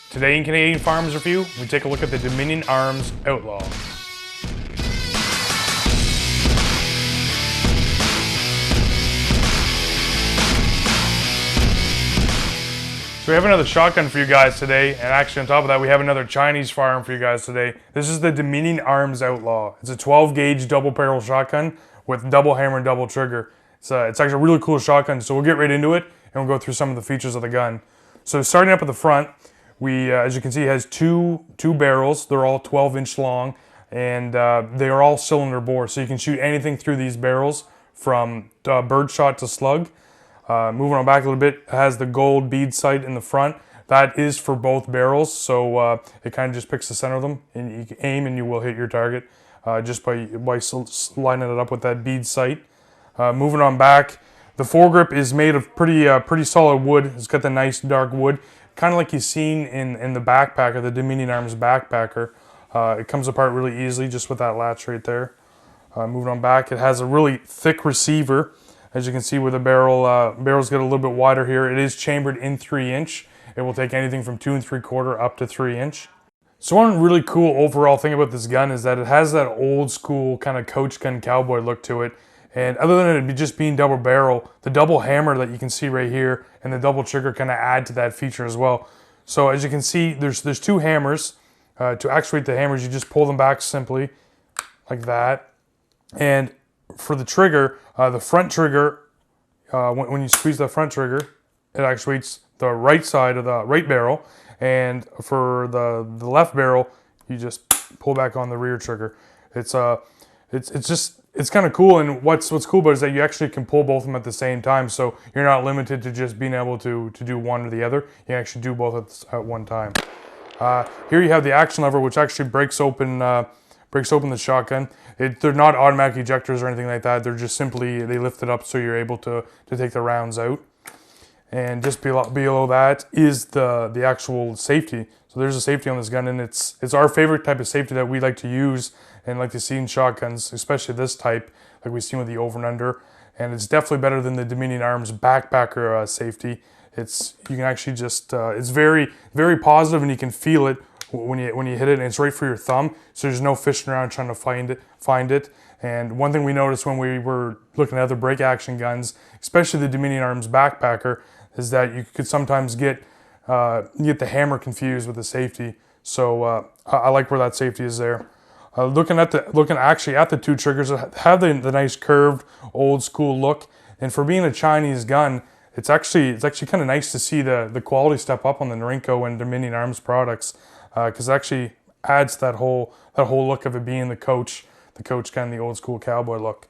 Today in Canadian Firearms Review, we take a look at the Dominion Arms Outlaw. So we have another shotgun for you guys today, and actually on top of that we have another Chinese firearm for you guys today. This is the Dominion Arms Outlaw. It's a 12 gauge double barrel shotgun with double hammer and double trigger. It's actually a really cool shotgun, so we'll get right into it and we'll go through some of the features of the gun. So starting up at the front, we, as you can see, has two barrels. They're all 12-inch long, and they are all cylinder bore, so you can shoot anything through these barrels from birdshot to slug. Moving on back a little bit, it has the gold bead sight in the front. That is for both barrels, so it kind of just picks the center of them, and you can aim and you will hit your target just by lining it up with that bead sight. Moving on back, the foregrip is made of pretty solid wood. It's got the nice dark wood, kind of like you've seen in the backpacker, the Dominion Arms backpacker. It comes apart really easily just with that latch right there. Moving on back, it has a really thick receiver. As you can see where the barrels get a little bit wider here. It is chambered in 3-inch. It will take anything from 2 3/4 up to 3-inch. So one really cool overall thing about this gun is that it has that old school kind of coach gun cowboy look to it. And other than it just being double barrel, the double hammer that you can see right here and the double trigger kind of add to that feature as well. So as you can see, there's two hammers. To actuate the hammers, you just pull them back simply like that. And for the trigger, the front trigger, when you squeeze the front trigger, it actuates the right side of the right barrel. And for the left barrel, you just pull back on the rear trigger. It's kind of cool, and what's cool about it is that you actually can pull both of them at the same time, so you're not limited to just being able to do one or the other. You can actually do both at one time. Here you have the action lever, which actually breaks open the shotgun. They're not automatic ejectors or anything like that. They're just simply, they lift it up so you're able to take the rounds out. And just below that is the actual safety. So there's a safety on this gun, and it's our favorite type of safety that we like to use and like to see in shotguns, especially this type, like we've seen with the over and under. And it's definitely better than the Dominion Arms backpacker safety. You can actually just, it's very, very positive, and you can feel it when you hit it, and it's right for your thumb. So there's no fishing around trying to find it. And one thing we noticed when we were looking at other break action guns, especially the Dominion Arms backpacker, is that you could sometimes get the hammer confused with the safety. So I like where that safety is there. Looking actually at the two triggers, it have the nice curved old school look. And for being a Chinese gun, it's actually kind of nice to see the quality step up on the Norinco and Dominion Arms products, because it actually adds that whole look of it being the coach gun, the old school cowboy look.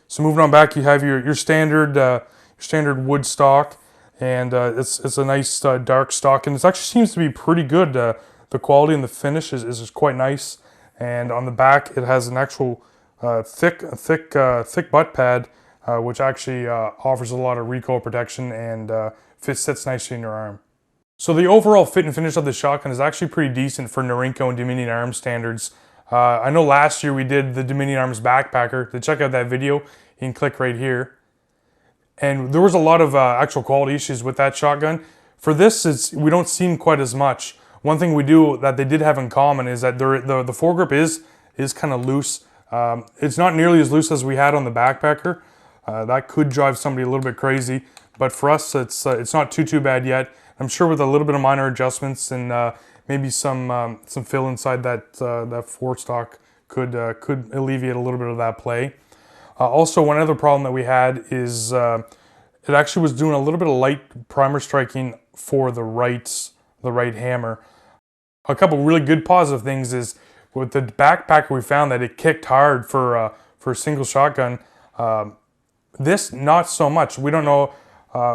So moving on back, you have your standard wood stock, and it's a nice dark stock, and it actually seems to be pretty good. The quality and the finish is quite nice. And on the back, it has an actual thick butt pad, which actually offers a lot of recoil protection and sits nicely in your arm. So the overall fit and finish of the shotgun is actually pretty decent for Norinco and Dominion Arms standards. I know last year we did the Dominion Arms backpacker. To check out that video, you can click right here. And there was a lot of actual quality issues with that shotgun. For this, we don't see quite as much. One thing we do that they did have in common is that the foregrip is kind of loose. It's not nearly as loose as we had on the backpacker. That could drive somebody a little bit crazy, but for us, it's not too bad yet. I'm sure with a little bit of minor adjustments and maybe some fill inside that forestock could alleviate a little bit of that play. Also, one other problem that we had is it actually was doing a little bit of light primer striking for the right hammer. A couple really good positive things is with the backpacker, we found that it kicked hard for a single shotgun. This not so much. We don't know.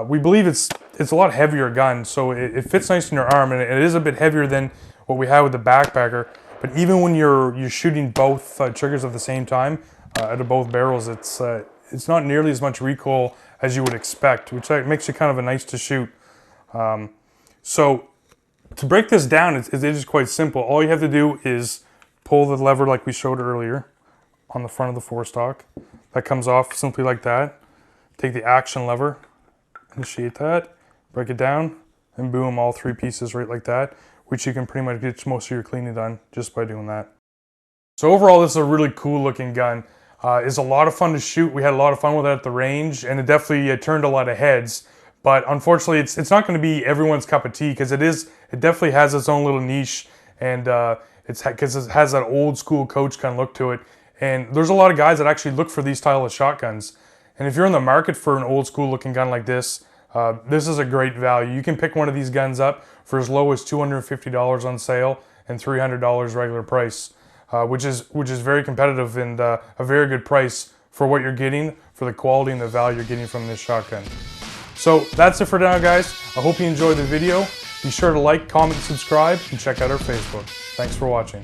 We believe it's a lot heavier gun, so it fits nice in your arm, and it is a bit heavier than what we had with the backpacker. But even when you're shooting both triggers at the same time out of both barrels, it's not nearly as much recoil as you would expect, which makes it kind of a nice to shoot. So to break this down, it is quite simple. All you have to do is pull the lever like we showed earlier on the front of the forestock. That comes off simply like that. Take the action lever, initiate that, break it down, and boom, all three pieces right like that. which you can pretty much get most of your cleaning done just by doing that. So overall, this is a really cool looking gun. It's a lot of fun to shoot. We had a lot of fun with it at the range, and it definitely turned a lot of heads. But unfortunately, it's not going to be everyone's cup of tea, because it definitely has its own little niche, and because it has that old school coach gun look to it. And there's a lot of guys that actually look for these style of shotguns. And if you're in the market for an old school looking gun like this, this is a great value. You can pick one of these guns up for as low as $250 on sale and $300 regular price, which is very competitive and a very good price for what you're getting, for the quality and the value you're getting from this shotgun. So that's it for now, guys. I hope you enjoyed the video. Be sure to like, comment, subscribe, and check out our Facebook. Thanks for watching.